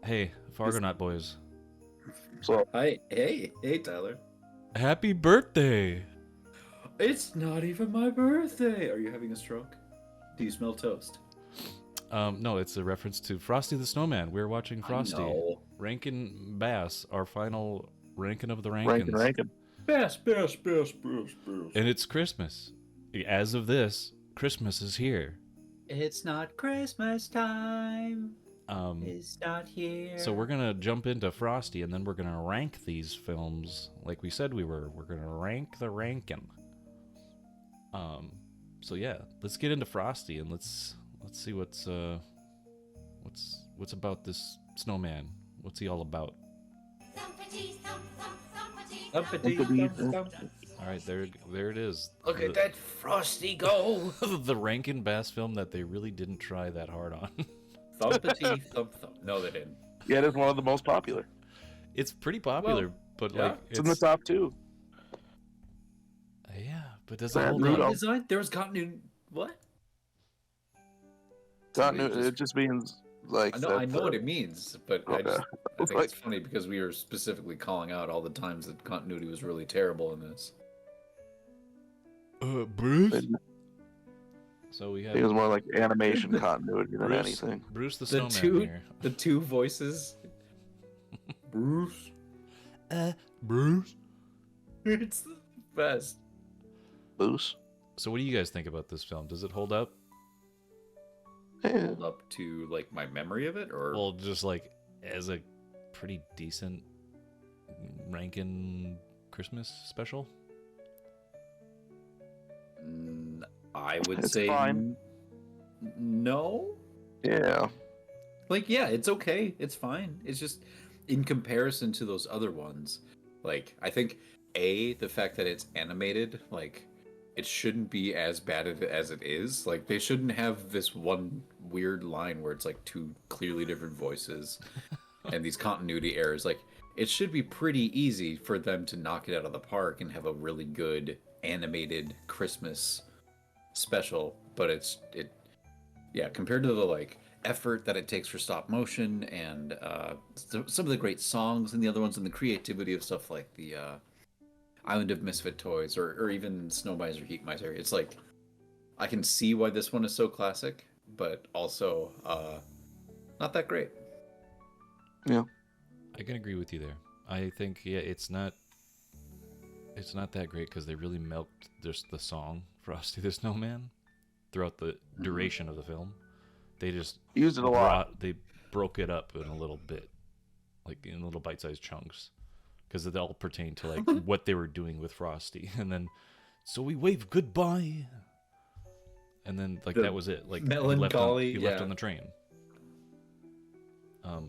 Hey, Fargonaut boys. So Hi, hey, Tyler. Happy birthday! It's not even my birthday. Are you having a stroke? Do you smell toast? No, it's a reference to Frosty the Snowman. We're watching Frosty. I know. Rankin Bass, our final ranking of the Ranking Rankins. Rankin. Best. And it's Christmas. As of this, Christmas is here. It's not Christmas time. It's not here. So we're gonna jump into Frosty, and then we're gonna rank these films like we said we were. We're gonna rank the rankin'. So yeah, let's get into Frosty and let's see what's about this snowman. What's he all about? All right, there it is. Look at that Frosty go. The Rankin Bass film that they really didn't try that hard on. Thumpity thump. No, they didn't. Yeah, it is one of the most popular. It's pretty popular, but yeah. like It's in the top two. Yeah, but does it Bad hold Rudolph. up? Design? There was continuity. What? It just means like. I know what it means, but I Okay. think it's funny because we were specifically calling out all the times that continuity was really terrible in this. Bruce. So we I think it was have more like animation continuity than anything. Bruce the The Snowman here. the two voices. Bruce. Bruce. It's the best. Boost. So what do you guys think about this film? Does it hold up? Yeah. Hold up to like my memory of it, or Well, just like as a pretty decent Rankin Christmas special. I would It's say fine. No. Yeah. Like, yeah, it's okay. It's fine. It's just in comparison to those other ones. Like, I think the fact that it's animated, like, it shouldn't be as bad as it is. Like, they shouldn't have this one weird line where it's like two clearly different voices and these continuity errors. Like, it should be pretty easy for them to knock it out of the park and have a really good animated Christmas special. But compared to the like effort that it takes for stop motion and some of the great songs and the other ones and the creativity of stuff like the Island of Misfit Toys or even Snow Miser, Heat Miser. It's like I can see why this one is so classic, but also not that great. Yeah. I can agree with you there. I think it's not that great because they really milked just the song Frosty the Snowman throughout the duration of the film. They just Used it a lot. They broke it up in a little bit, like in little bite-sized chunks, because it all pertained to like what they were doing with Frosty. And then, so we wave goodbye, and then like that was it. Like melancholy, he left on the train.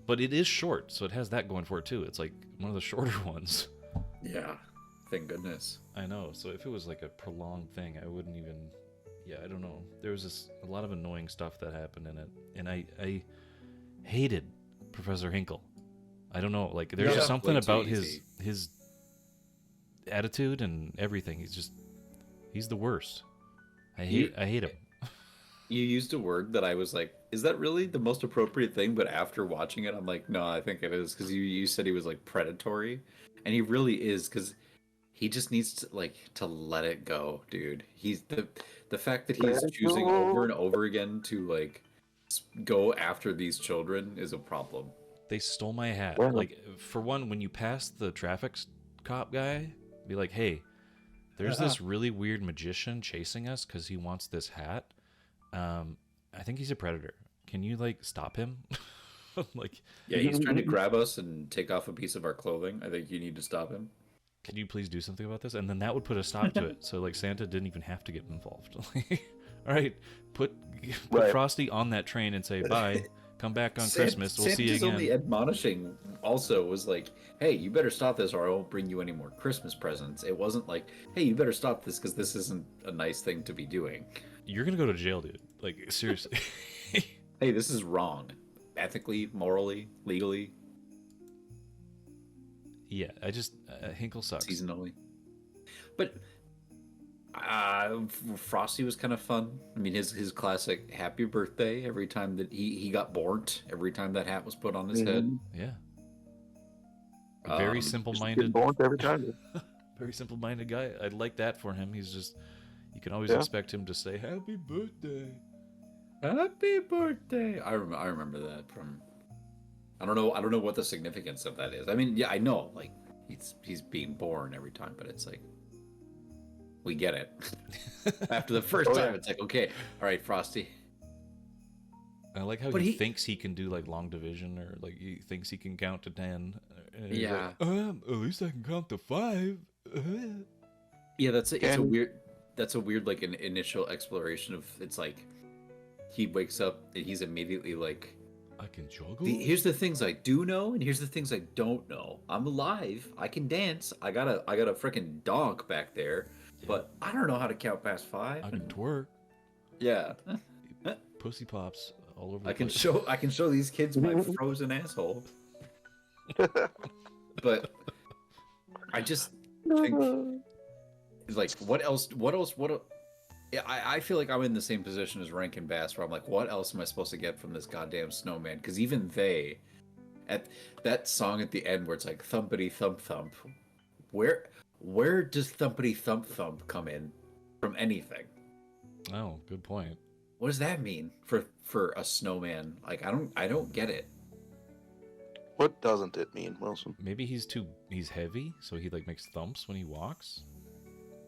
But it is short, so it has that going for it too. It's like one of the shorter ones. Yeah, thank goodness. I know. So if it was like a prolonged thing, I wouldn't even. Yeah, I don't know. There was a lot of annoying stuff that happened in it, and I hated Professor Hinkle. I don't know. Like there's just something about his attitude and everything. He's the worst. I hate him. You used a word that I was like, is that really the most appropriate thing? But after watching it, I'm like, no, I think it is, because you said he was like predatory, and he really is, because he just needs to let it go, dude. He's the fact that he's choosing over and over again to like go after these children is a problem. They stole my hat. Well, Like for one, when you pass the traffic cop guy, be like, hey, there's this really weird magician chasing us because he wants this hat. I think he's a predator. Can you like stop him? Like, Yeah, he's trying to grab us and take off a piece of our clothing. I think you need to stop him. can you please do something about this? And then that would put a stop to it. So like Santa didn't even have to get involved. All right, put Right. Frosty on that train and say bye. Come back on Christmas. We'll see you Santa's again. only admonishing also was like, hey, you better stop this or I won't bring you any more Christmas presents. It wasn't like, hey, you better stop this because this isn't a nice thing to be doing. You're gonna go to jail, dude. Like seriously. Hey, this is wrong. Ethically, morally, legally, Yeah, I just Hinkle sucks. seasonally. But Frosty was kind of fun. I mean, his classic "Happy Birthday" every time that he got born, every time that hat was put on his head. Mhm. Yeah. A very Just Getting simple-minded, born every time. very simple-minded guy. I'd like that for him. He's just, you can always Yeah. expect him to say "Happy Birthday." Happy birthday! I remember that from. I don't know what the significance of that is. I mean, yeah, I know, like he's being born every time, but it's like we get it. After the first Oh, time, yeah. it's like, okay, all right, Frosty. I like how But he he- thinks he can do like long division, or like he thinks he can count to 10. And he's Yeah. like, at least I can count to 5. Yeah, it's a Can- weird. That's a weird like an initial exploration of. It's like he wakes up and he's immediately like, I can juggle. Here's the things I do know, and here's the things I don't know. I'm alive. I can dance. I got a freaking donk back there, but I don't know how to count past 5. I can twerk. Yeah, Pussy pops all over. I the can place. show these kids my frozen asshole. But I just think, like, what else? Yeah, I feel like I'm in the same position as Rankin Bass, where I'm like, what else am I supposed to get from this goddamn snowman? Because even they, at that song at the end where it's like thumpity thump thump, where does thumpity thump thump come in from anything? Oh, good point. What does that mean for a snowman? Like I don't get it. What doesn't it mean, Wilson? Maybe he's heavy, so he like makes thumps when he walks.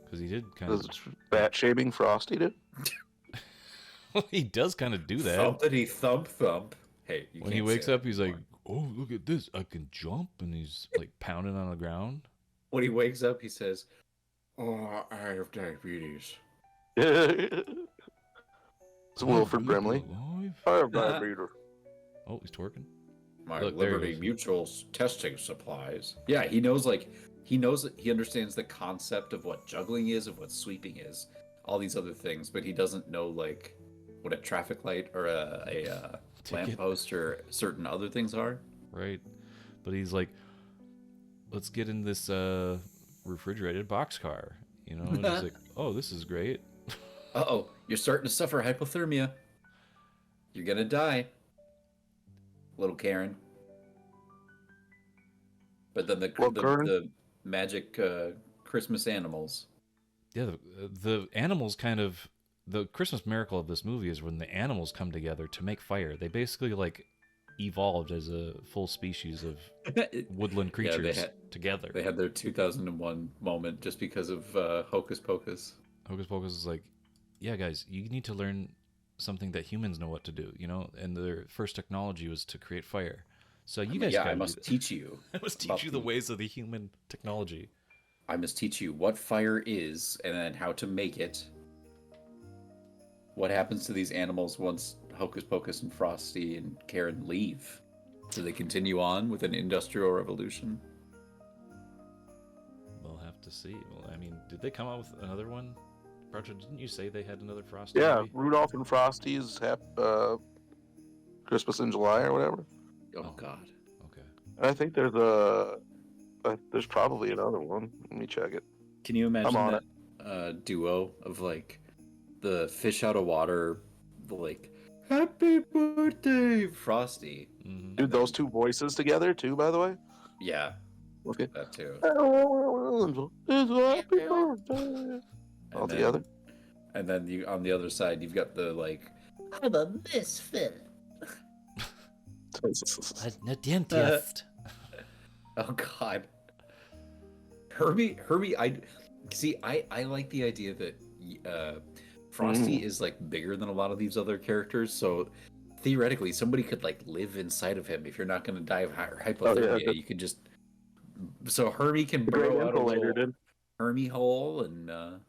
Because he did kind of. Does fat shaming Frosty do? He does kind of do that. Thumpity thump thump. Hey, you When can't he wakes say up, that he's like, anymore. "Oh, look at this! I can jump!" And he's like pounding on the ground. When he wakes up, he says, "Oh, I have diabetes." It's Wilford I'm Brimley. alive. I have diabetes. Oh, he's twerking. My Look, there he Liberty goes. Mutual's testing supplies. Yeah, he knows he understands the concept of what juggling is, of what sweeping is, all these other things, but he doesn't know like what a traffic light or a Ticket. lamppost or certain other things are. Right, but he's like, "Let's get in this refrigerated boxcar," you know. And he's like, "Oh, this is great." Uh-oh, you're starting to suffer hypothermia. You're gonna die, little Karen. But then What, Karen? the magic Christmas animals. Yeah, the animals kind of, the Christmas miracle of this movie is when the animals come together to make fire. They basically like evolved as a full species of woodland Yeah, creatures together. They had their 2001 moment just because of Hocus Pocus. Hocus Pocus is like, yeah, guys, you need to learn something that humans know what to do, you know? And their first technology was to create fire. So you guys yeah, gotta I do must that. teach you. I must about teach you the ways of the human technology. I must teach you what fire is and then how to make it. What happens to these animals once Hocus Pocus and Frosty and Karen leave? Do they continue on with an industrial revolution? We'll have to see. Well, I mean, did they come out with another one? Roger, didn't you say they had another Frosty Yeah, movie? Rudolph and Frosty's Christmas in July or whatever. Oh, Oh. God. Okay. And I think there's probably another one. Let me check it. Can you imagine on that duo of like the fish out of water, like Happy Birthday, Frosty? Mm-hmm. Dude, those two voices together too, by the way. Yeah, Okay. that too. It's happy birthday. All And then- together. And then you on the other side, you've got the like, I'm a misfit. No dentist. Oh God, Herbie. I like the idea that Frosty is like bigger than a lot of these other characters. So theoretically, somebody could like live inside of him. If you're not going to die of hypothermia, good. you could just. So Herbie can Great burrow out a insulator, little dude. Hermie hole, and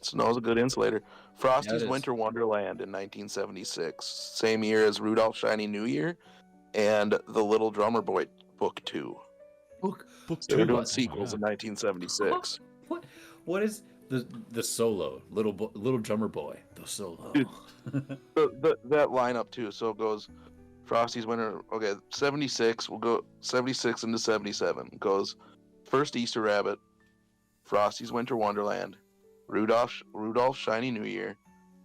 Snow's a good insulator. Frosty's is. Winter Wonderland in 1976, same year as Rudolph's Shiny New Year, and The Little Drummer Boy Book 2. book. So they're doing What? sequels in 1976. What is the solo little drummer boy? The solo. Dude. That lineup too. So it goes Frosty's Winter. Okay, 76. We'll go 76 into 77. Goes first Easter Rabbit, Frosty's Winter Wonderland, Rudolph Shiny New Year,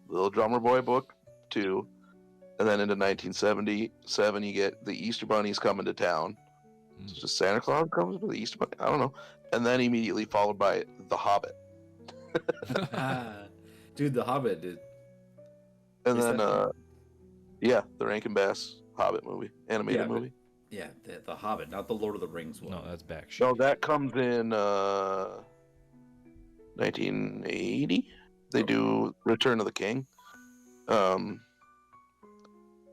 Little Drummer Boy Book 2, and then into 1977 you get The Easter Bunny's Coming to Town. Mm. It's just Santa Claus comes to the Easter Bunny. I don't know. And then immediately followed by The Hobbit. Dude, The Hobbit. And Is then, that- yeah, the Rankin Bass Hobbit movie, animated Yeah, but- movie. Yeah, the Hobbit, not the Lord of the Rings one. No, that's back shit. No, that comes in 1980. They do Return of the King. And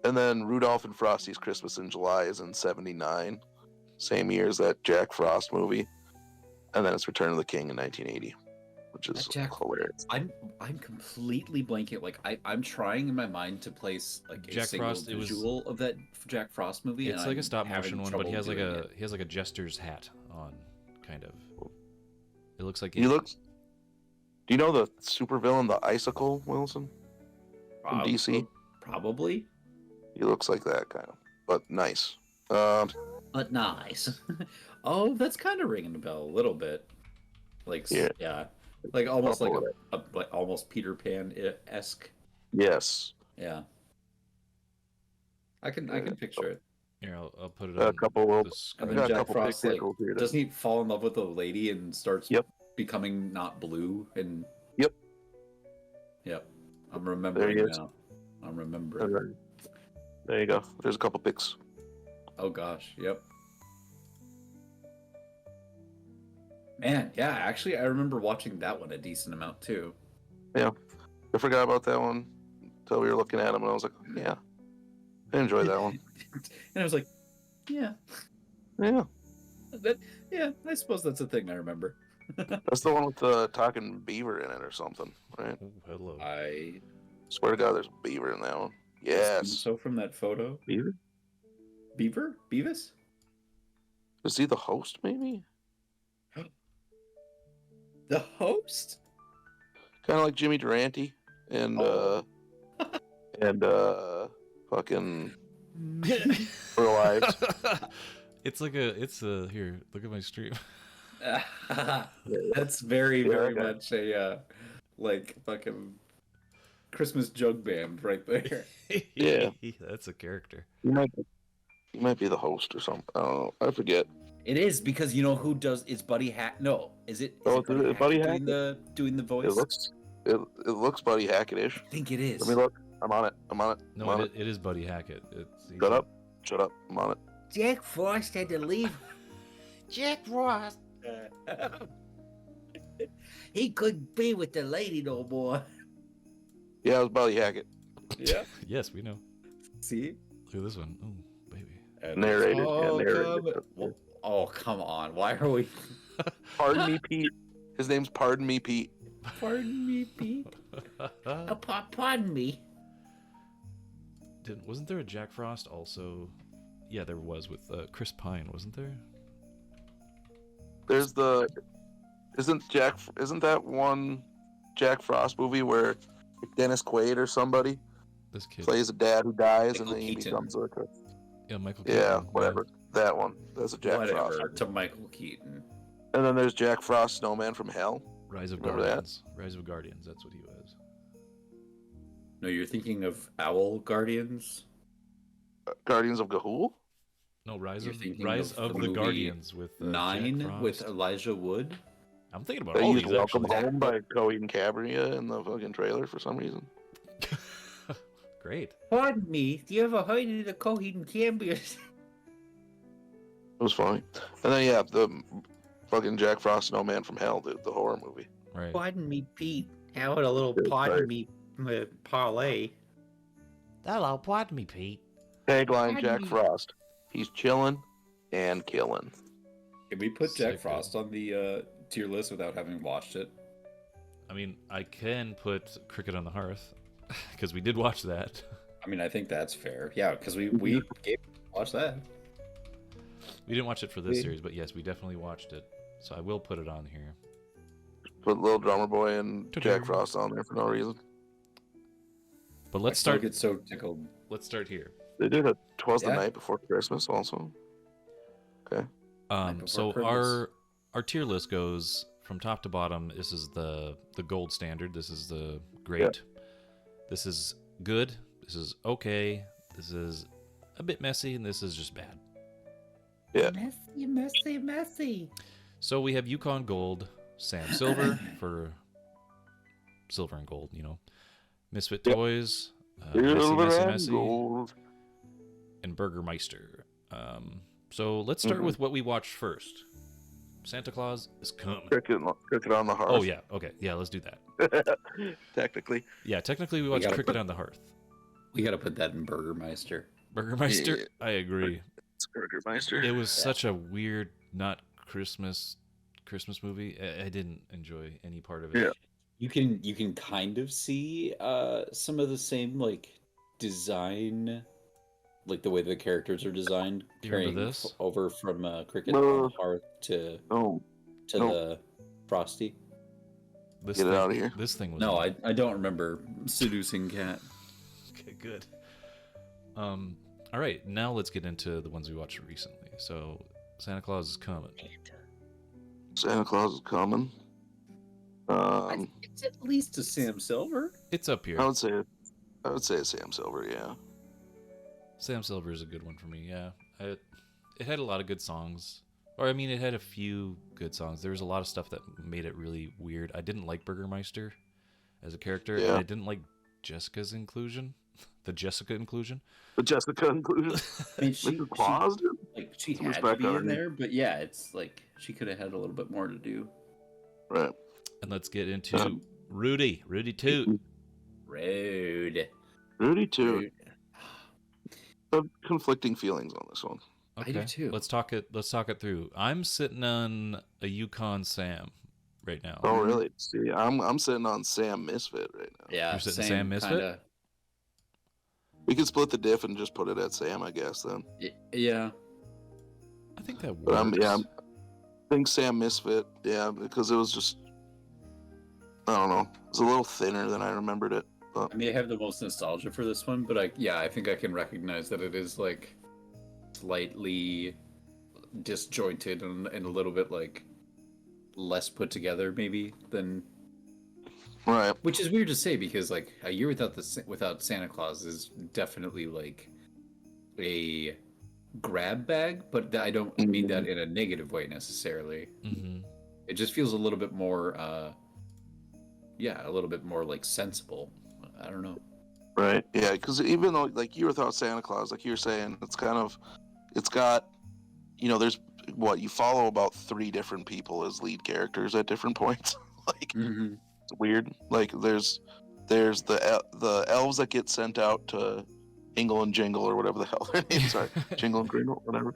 then Rudolph and Frosty's Christmas in July is in 79. Same year as that Jack Frost movie. And then it's Return of the King in 1980, which is hilarious. I'm completely blanking. Like I'm trying in my mind to place like a Jack single Frost, it was- visual of that Jack Frost movie. It's and like a I'm stop motion having one, but he trouble has like doing a it. he has like a jester's hat on, kind of. It looks like He looks. Do you know the supervillain, the Icicle, Wilson? From Prob- DC? Probably, He looks like that kind of, but nice. but nice. Oh, that's kind of ringing a bell a little bit. Like Yeah. like almost I'll like pull like almost Peter Pan esque. Yes. Yeah. I can picture it. Here, I'll put it A on couple of- the And screen. then got a Jack couple Frost like pictures here. doesn't he fall in love with a lady and starts Yep. becoming not blue and Yep. Yep. I'm remembering is. now. I'm remembering. There you go. There's a couple pics. Oh gosh, yep. Man, yeah, actually I remember watching that one a decent amount too. I forgot about that one until we were looking at them, and I was like, yeah, I enjoyed that one. And I was like, yeah. Yeah, Yeah, I suppose that's a thing I remember. that's the one with the talking beaver in it or something, right? Oh, hello. I Swear to God, there's a beaver in that one. assume Yes. so from that photo. Beaver? Beaver? Beavis? Is he the host, maybe? The host? Kind of like Jimmy Durante and, Oh. and, fucking Real Lives. it's a here, look at my stream. That's very, Yeah, very okay. much a like fucking Christmas jug band right there. Yeah. That's a character. He might be the host or something. I don't know. I forget. It is because you know who does is Buddy Hack. No, is it? Oh, it is it Buddy doing the voice? It looks Buddy Hackett-ish. I think it is. Let me look. I'm on it. No, I'm on it is Buddy Hackett. He's Shut up. I'm on it. Jack Frost had to leave. Jack Frost. He couldn't be with the lady no more. Yeah, it was Buddy Hackett. Yeah. Yes, we know. See. Look at this one. Oh, baby. Narrated. Oh, narrated. oh, come on. Why are we? Pardon me, Pete. His name's Pardon Me, Pete. Pardon me, Pete. Pardon me. Wasn't there a Jack Frost also? Yeah, there was with Chris Pine, wasn't there? There's isn't that one Jack Frost movie where Dennis Quaid or somebody This kid. plays a dad who dies and Michael then he Keaton. becomes like a Yeah, Michael. yeah, Keaton, whatever. That one. That's a Jack Whatever. Frost. To Michael Keaton. And then there's Jack Frost, Snowman from Hell. Rise of Remember that? Guardians. Rise of Guardians. That's what he was. No, you're thinking of Owl Guardians. Guardians of Gahul. No, Rise You're of thinking Rise of of the the movie Guardians with Jack Nine with Frost. Elijah Wood. I'm thinking about They all used these Welcome actually. Home by Coheed and Cabria in the fucking trailer for some reason. Great. Pardon me. Do you ever heard of the Coheed and Cambria? It was funny. And then yeah, the fucking Jack Frost, Snowman from Hell, the horror movie. Right. Pardon me, Pete. How about a little Good pardon me parlay? Hello, pardon me, Pete. Tagline: Pardon Jack me. Frost. He's chilling and killing. Can we put Jack Sick, Frost on the tier list without having watched it? I mean, I can put Cricket on the Hearth because we did watch that. I mean, I think that's fair. Yeah, because we gave watch that. We didn't watch it for this Yeah. series, but yes, we definitely watched it. So I will put it on here. Put Little Drummer Boy and Ta-da. Jack Frost on there for no reason. But let's I still start. get so tickled. Let's start here. They did a "Twas the Yeah. Night Before Christmas" also. Okay. So Before our tier list goes from top to bottom, this is the gold standard. This is the great. This is good. This is okay. This is a bit messy, and this is just bad. Yeah. Messy, messy, messy. So we have Yukon Gold, Sam Silver for silver and gold, Misfit Yep. Toys, Messy, Silver Messy, and Messy, gold. and Burgermeister. So let's start with what we watched first. Santa Claus is coming. Cricket on the hearth. Oh, yeah. Okay. Yeah, let's do that. Technically. Yeah, technically we watched gotta Cricket put- on the Hearth. We got to put that in Burgermeister. Burgermeister, Yeah. I agree. It's Burgermeister. It was such a weird, not Christmas movie. I didn't enjoy any part of it. Yeah. You can kind of see some of the same like design, like the way the characters are designed, Do you remember carrying this? over from Cricket No. on the Hearth to Oh, no. the Frosty. This Get it thing, outta here. This thing was No, I don't remember seducing cat. Okay, good. All right, now let's get into the ones we watched recently. So, Santa Claus is coming. Santa Claus is coming. It's at least a Sam Silver. It's up here. I would say Sam Silver. Yeah. Sam Silver is a good one for me. Yeah, it had a lot of good songs. Or I mean, it had a few good songs. There was a lot of stuff that made it really weird. I didn't like Burgermeister as a character, Yeah. and I didn't like Jessica's inclusion, the Jessica inclusion. The Jessica inclusion. I mean, Mrs. Claus, dude. she Some had to respect be on her in name. there, but yeah, it's like she could have had a little bit more to do. Right. And let's get into Rudy Toot. Rude. Rudy too. Rude. I have conflicting feelings on this one. Okay, do too. Let's talk it through. I'm sitting on a Yukon Sam right now. Oh, really? See, I'm sitting on Sam Misfit right now. Yeah, You're sitting same Sam Misfit? kinda. We could split the diff and just put it at Sam, I guess. Then. Yeah. I think that But works. I think Sam Misfit. Yeah, because it was just. I don't know. It was a little thinner than I remembered it. But I mean, I have the most nostalgia for this one, but I think I can recognize that it is like slightly disjointed and a little bit like less put together, maybe than. right. Which is weird to say because like a year without Santa Claus is definitely like a grab bag, but I don't mean that in a negative way necessarily. Mm-hmm. It just feels a little bit more, a little bit more like sensible. I don't know. Right. Yeah, because even though like you without Santa Claus, like you're saying, it's got, there's what you follow about 3 different people as lead characters at different points. Like it's weird. Like there's the elves that get sent out to Ingle and Jingle or whatever the hell their names are. Jingle and Gringle, whatever.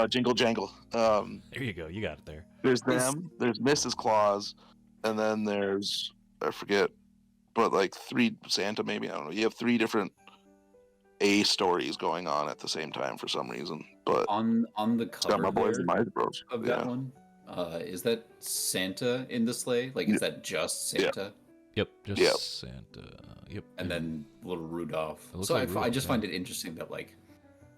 Jingle Jangle. There you go. You got it there. There's them. There's Mrs. Claus, and then there's I forget, but like 3 Santa maybe, I don't know. You have 3 different A stories going on at the same time for some reason. But On the it's got cover my boys there and my bros. of Yeah. that one, is that Santa in the sleigh? Like, is that just Yeah. Santa? Yep. Just Yep. Santa. Yep. And then little Rudolph. It looks So like I Rudolph, just yeah. find it interesting that like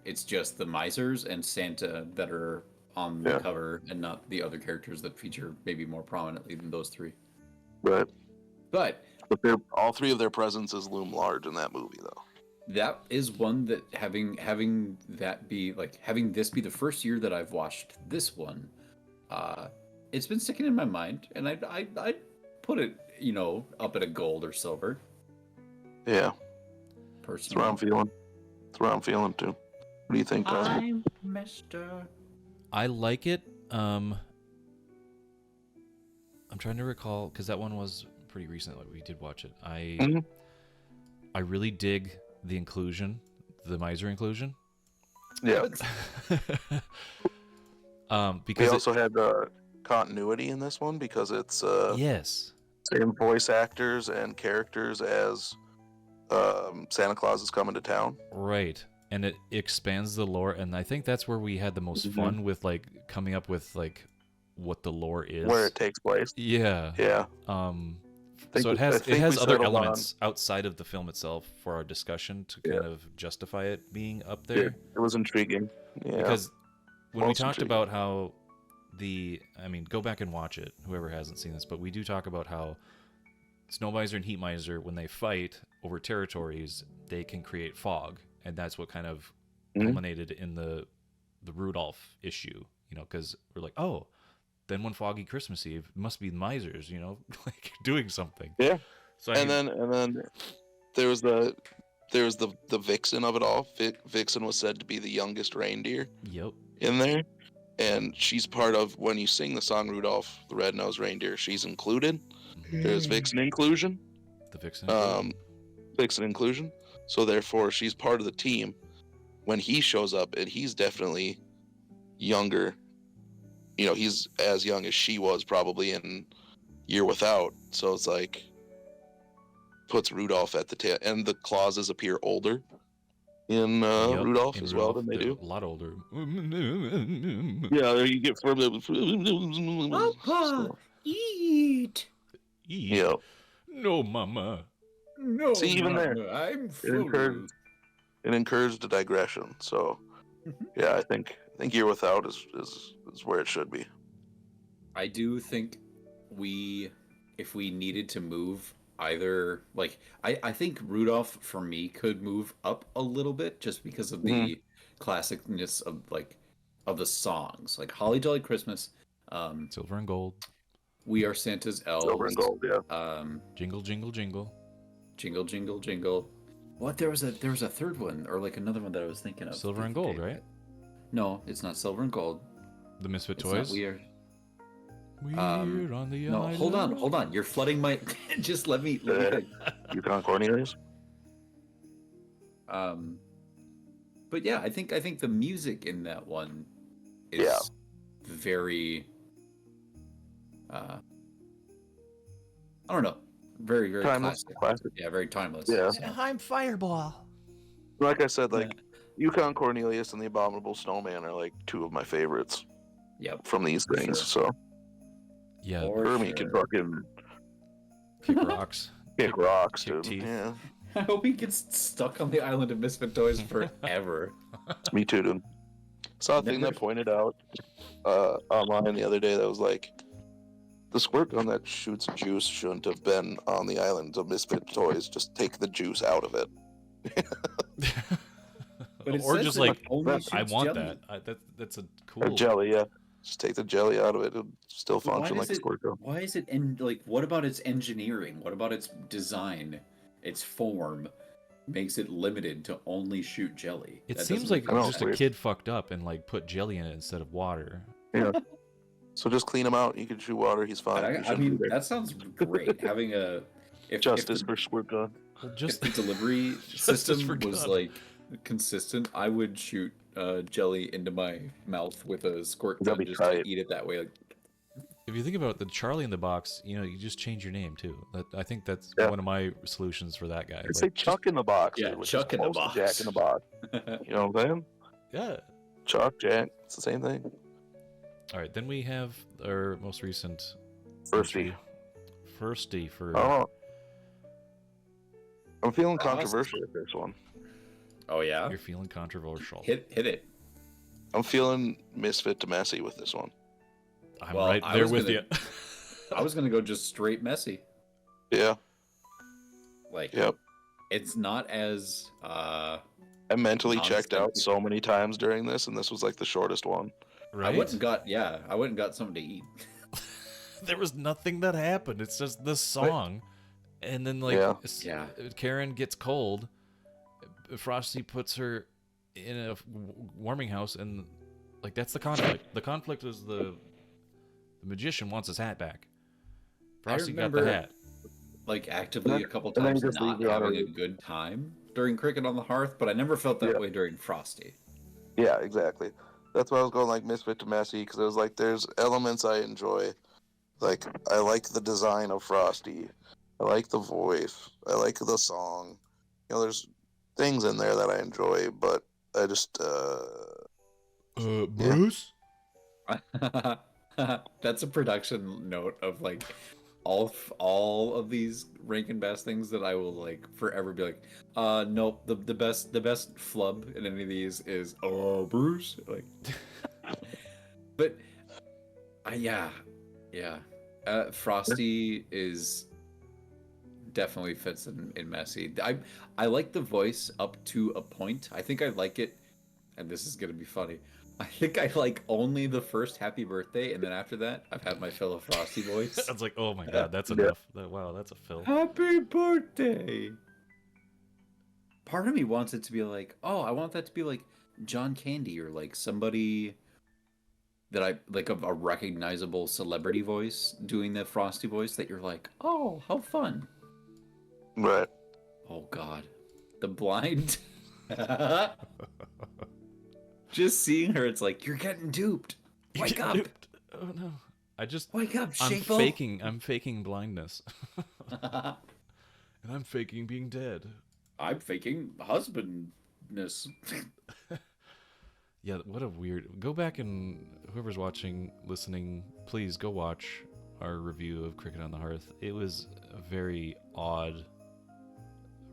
it's just the misers and Santa that are on the Yeah. cover and not the other characters that feature maybe more prominently than those 3. Right. But But all 3 of their presences loom large in that movie, though. that is one that having this be the first year that I've watched this one, it's been sticking in my mind, and I put it up at a gold or silver Yeah, that's personally. what I'm feeling. That's what I'm feeling too. What do you think, Tyler? I'm Mister. I like it. I'm trying to recall because that one was pretty recent. Like we did watch it. Mhm. I really dig the inclusion, the miser inclusion. Yeah. Because We also had continuity in this one because it's yes, same voice actors and characters as Santa Claus is coming to town. right, and it expands the lore, and I think that's where we had the most Mhm. fun with like coming up with like what the lore is. Where it takes place. Yeah. Yeah. So it I has think we other settled elements outside of the film itself for our discussion to kind of justify it being up there. It was intriguing. Yeah. Because when we Most talked intriguing. about how I mean, go back and watch it, whoever hasn't seen this, but we do talk about how Snow Miser and Heat Miser, when they fight over territories, they can create fog, and that's what kind of Mhm. culminated in the Rudolph issue, you know, because we're like, oh, then one foggy Christmas Eve it must be the misers, you know, like doing something. Yeah. So I mean, And then there was the vixen of it all. Vixen was said to be the youngest reindeer yep, in there, and she's part of when you sing the song Rudolph the Red-Nosed Reindeer. She's included. There's Vixen inclusion. the vixen. Vixen inclusion. So therefore, she's part of the team when he shows up, and he's definitely younger. You know, he's as young as she was probably in Year Without. So it's like puts Rudolph at the tail, and the Clauses appear older in Yep, Rudolph in as Rudolph, well than they they're do. a lot older. Yeah, there you get from Papa, eat. Yeah. No, mama. No, See, even there, I'm it encouraged a digression. So, yeah, I think Year Without is where it should be. I do think if we needed to move either, like, I think Rudolph for me could move up a little bit just because of the classicness of the songs, like Holly Jolly Christmas, Silver and gold. We Are Santa's Elves, Silver and gold, yeah. Jingle, jingle, jingle. Jingle Jingle Jingle. What, there was a third one, or like another one that I was thinking of. Silver and gold, right? No, it's not Silver and Gold. The Misfit It's Toys. not Weird. We're on the No, island. hold on. You're flooding my. Just let me. Yukon Cornelius. But yeah, I think the music in that one is Yeah. very. I don't know. Very, very Timeless. Classic. Yeah, very timeless. Yeah. So, I'm Fireball. Like I said, like Yukon Cornelius and the Abominable Snowman are like two of my favorites yep. from these For things. sure. So Yeah, For Hermie sure. can fucking kick rocks. kick rocks, kick dude. teeth. Yeah, I hope he gets stuck on the island of Misfit Toys forever. me too, dude. Saw a thing Never- that pointed out online the other day that was like, the squirt gun that shoots juice shouldn't have been on the island of Misfit Toys. Just take the juice out of it. But it Or says just it like, only I shoots want jelly. that. That's a Or cool. jelly, yeah. Just take the jelly out of it. It'll still But why function does like a squirt gun. Why is it what about its engineering? What about its design? Its form makes it limited to only shoot jelly. It That seems doesn't like I know, just it's a weird. kid fucked up and like put jelly in it instead of water. Yeah. So just clean him out. You can chew water. He's fine. He I shouldn't mean, be there. that sounds great. Having a Justice if for squirt gun. Well, if the delivery Justice system for was God. like consistent, I would shoot jelly into my mouth with a squirt That'd gun be just tight. to eat it that way. Like, If you think about the Charlie in the Box, you know, you just change your name too. I think that's Yeah. one of my solutions for that guy. It's Like, like Chuck in the box. Yeah, dude, which Chuck is in the close to box. Jack in the box. You know what I'm saying? yeah. Chuck, Jack. It's the same thing. All right, then we have our most recent Firsty. entry. Firsty for Oh. I'm feeling Frost. controversial with this one. oh yeah, you're feeling controversial. hit it. I'm feeling misfit to messy with this one. I'm Well, right I there was with gonna- you. I was gonna go just straight messy. Yeah. Like, Yep. it's not as I mentally checked out Nonsense. so many times during this, and this was like the shortest one. I right? went and got something to eat. There was nothing that happened. It's just this song, and then like Yeah. Yeah. Karen gets cold. Frosty puts her in a warming house, and like that's the conflict. The conflict is the magician wants his hat back. Frosty got the remember- hat. Like, actively a couple and then times you just not leave it on having a already. good time during Cricket on the Hearth, but I never felt that Yeah. way during Frosty. Yeah, exactly. That's why I was going like misfit to messy, because it was like there's elements I enjoy. Like I like the design of Frosty. I like the voice. I like the song. You know, there's things in there that I enjoy, but I just Bruce? That's a production note of like all of these Rankin Bass things that I will like forever be like, nope, the best flub in any of these is Bruce. Like, but Yeah, yeah. Frosty is definitely fits in messy. I like the voice up to a point. I think I like it, and this is gonna be funny. I think I like only the first Happy Birthday, and then after that, I've had my fill of Frosty voice. I was like, oh my god, that's Yeah. enough. Wow, that's a fill. Happy birthday! Part of me wants it to be like, oh, I want that to be like John Candy or like somebody that I like a recognizable celebrity voice doing the Frosty voice that you're like, oh, how fun. Right. Oh God, the blind. Just seeing her, it's like you're getting duped. Wake up! Oh no. Wake up, I'm Sheeple! I'm faking blindness. And I'm faking being dead. I'm faking husbandness. Yeah, what a weird. Go back and whoever's watching, listening, please go watch our review of Cricket on the Hearth. It was a very odd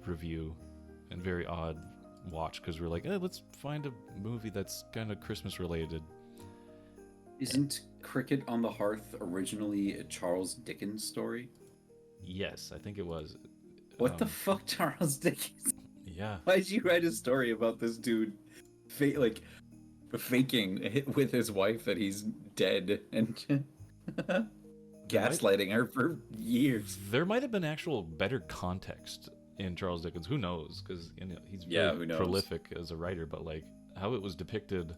review and very odd watch because we're like, let's find a movie that's kind of Christmas related. Isn't Cricket on the Hearth originally a Charles Dickens story? Yes, I think it was. What the fuck, Charles Dickens? Yeah. Why'd you write a story about this dude, faking it with his wife that he's dead and gaslighting her for years? There might have been actual better context in Charles Dickens. Who knows? Because he's very who knows? prolific as a writer, but like how it was depicted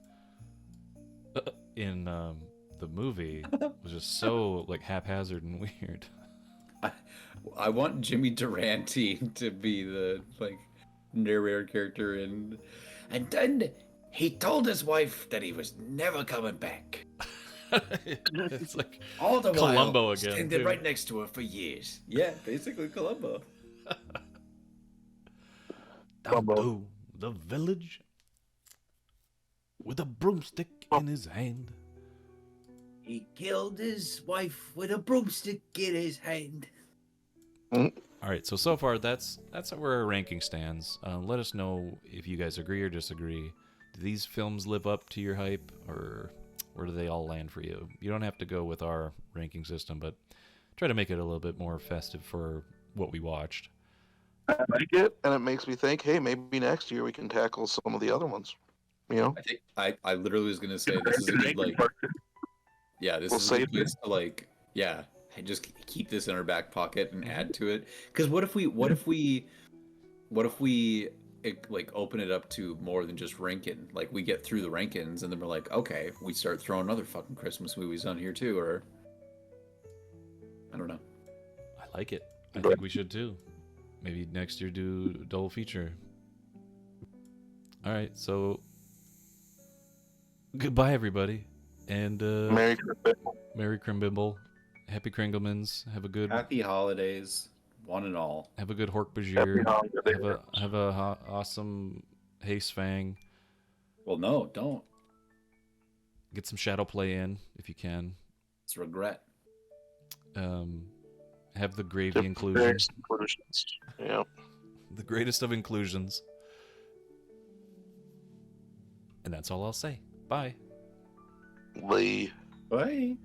in the movie was just so like haphazard and weird. I want Jimmy Durante to be the narrator character and then he told his wife that he was never coming back. It's like All the Columbo while, again, standing too. right next to her for years. Yeah, basically Columbo. Down to the village with a broomstick in his hand. He killed his wife with a broomstick in his hand. All right, so far that's where our ranking stands. Let us know if you guys agree or disagree. Do these films live up to your hype, or where do they all land for you? You don't have to go with our ranking system, but try to make it a little bit more festive for what we watched. I like it, and it makes me think, hey, maybe next year we can tackle some of the other ones. You know? I think I literally was gonna say this is a good this We'll is a good save place to just keep this in our back pocket and add to it. Because what if we open it up to more than just Rankin? Like we get through the Rankins and then we're like, okay, we start throwing other fucking Christmas movies on here too, or I don't know. I like it. I think we should too. Maybe next year do a double feature. All right, so goodbye everybody, and Merry Christmas. Merry Crimbimble, Happy Kringlemans. Have a good Happy holidays, one and all. Have a good Hork Happy Bajir. holidays. Have a awesome Haste Fang. Well, no, don't. Get some shadow play in if you can. It's regret. Have the gravy Different inclusion. various inclusions. Yeah. The greatest of inclusions. And that's all I'll say. Bye. Lee. Bye.